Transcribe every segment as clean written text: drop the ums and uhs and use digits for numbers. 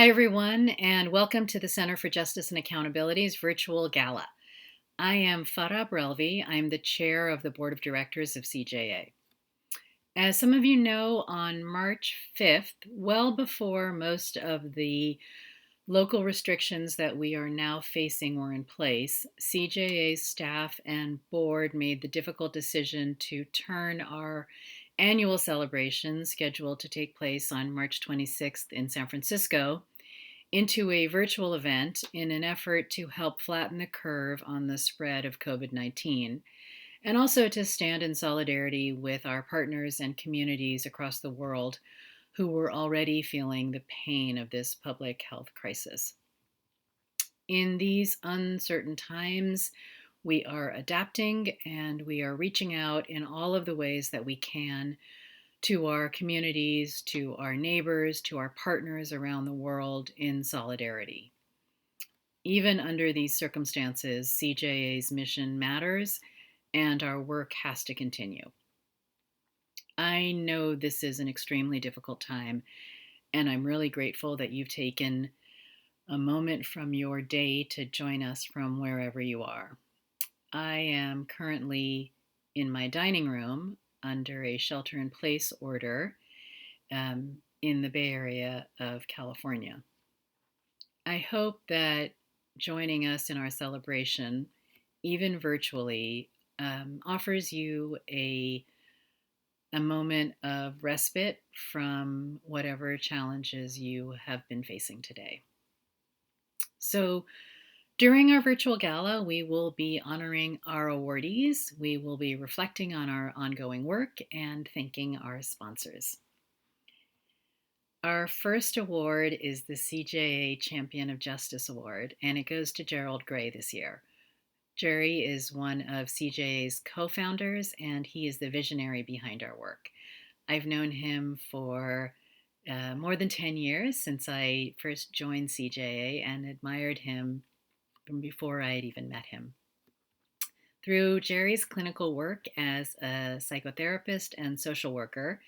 Hi, everyone, and welcome to the Center for Justice and Accountability's virtual gala. I am Farah Brelvi. I'm the chair of the board of directors of CJA. As some of you know, on March 5th, well before most of the local restrictions that we are now facing were in place, CJA's staff and board made the difficult decision to turn our annual celebration, scheduled to take place on March 26th in San Francisco, into a virtual event in an effort to help flatten the curve on the spread of COVID 19, and also to stand in solidarity with our partners and communities across the world who were already feeling the pain of this public health crisis. In these uncertain times, we are adapting and we are reaching out in all of the ways that we can to our communities, to our neighbors, to our partners around the world in solidarity. Even under these circumstances, CJA's mission matters and our work has to continue. I know this is an extremely difficult time, and I'm really grateful that you've taken a moment from your day to join us from wherever you are. I am currently in my dining room under a shelter in place order in the Bay Area of California. I hope that joining us in our celebration, even virtually, offers you a moment of respite from whatever challenges you have been facing today. So, during our virtual gala, we will be honoring our awardees. We will be reflecting on our ongoing work and thanking our sponsors. Our first award is the CJA Champion of Justice Award, and it goes to Gerald Gray this year. Jerry is one of CJA's co-founders, and he is the visionary behind our work. I've known him for more than 10 years since I first joined CJA and admired him from before I had even met him. Through Jerry's clinical work as a psychotherapist and social worker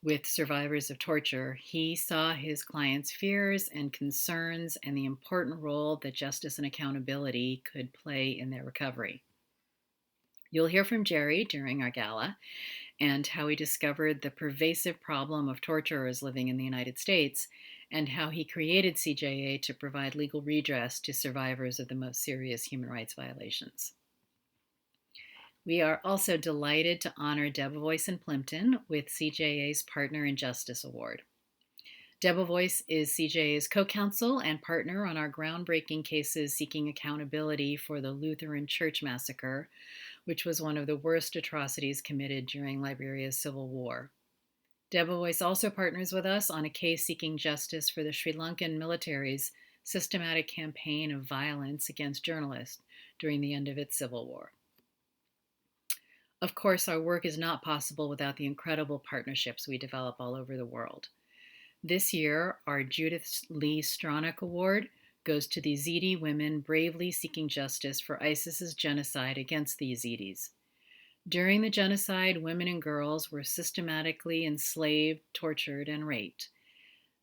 with survivors of torture, he saw his clients' fears and concerns and the important role that justice and accountability could play in their recovery. You'll hear from Jerry during our gala and how he discovered the pervasive problem of torturers living in the United States and how he created CJA to provide legal redress to survivors of the most serious human rights violations. We are also delighted to honor Debevoise and Plimpton with CJA's Partner in Justice Award. Debevoise is CJA's co-counsel and partner on our groundbreaking cases seeking accountability for the Lutheran Church Massacre, which was one of the worst atrocities committed during Liberia's civil war. Debevoise also partners with us on a case seeking justice for the Sri Lankan military's systematic campaign of violence against journalists during the end of its civil war. Of course, our work is not possible without the incredible partnerships we develop all over the world. This year, our Judith Lee Stronach Award goes to the Yazidi women bravely seeking justice for ISIS's genocide against the Yazidis. During the genocide, women and girls were systematically enslaved, tortured, and raped.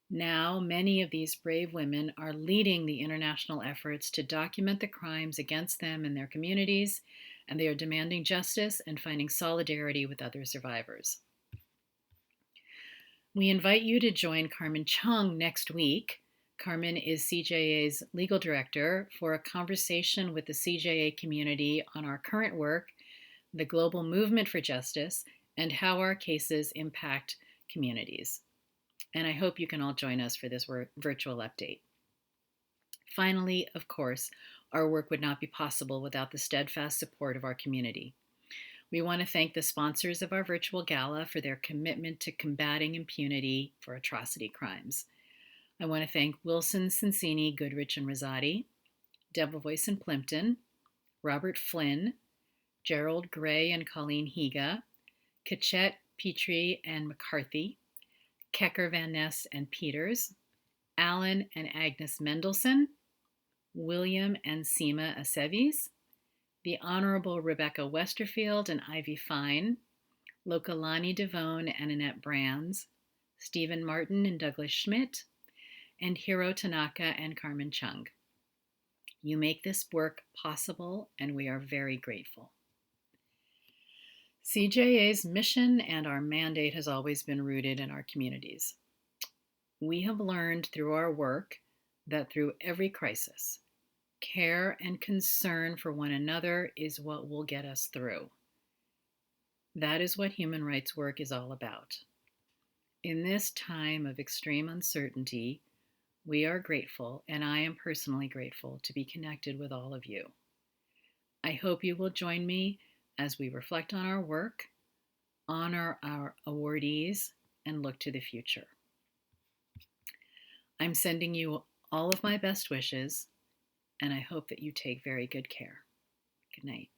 Now, many of these brave women are leading the international efforts to document the crimes against them and their communities, and they are demanding justice and finding solidarity with other survivors. We invite you to join Carmen Chung next week. Carmen is CJA's legal director for a conversation with the CJA community on our current work, the global movement for justice, and how our cases impact communities. And I hope you can all join us for this virtual update. Finally, of course, our work would not be possible without the steadfast support of our community. We want to thank the sponsors of our virtual gala for their commitment to combating impunity for atrocity crimes. I want to thank Wilson, Cincini, Goodrich, and Rosati, Debevoise and Plimpton, Robert Flynn, Gerald Gray and Colleen Higa, Kachet, Petrie, and McCarthy, Kecker, Van Ness, and Peters, Alan and Agnes Mendelson, William and Seema Aceves, the Honorable Rebecca Westerfield and Ivy Fine, Lokalani Devone and Annette Brands, Stephen Martin and Douglas Schmidt, and Hiro Tanaka and Carmen Chung. You make this work possible, and we are very grateful. CJA's mission and our mandate has always been rooted in our communities. We have learned through our work that through every crisis, care and concern for one another is what will get us through. That is what human rights work is all about. In this time of extreme uncertainty, we are grateful, and I am personally grateful to be connected with all of you. I hope you will join me as we reflect on our work, honor our awardees, and look to the future. I'm sending you all of my best wishes, and I hope that you take very good care. Good night.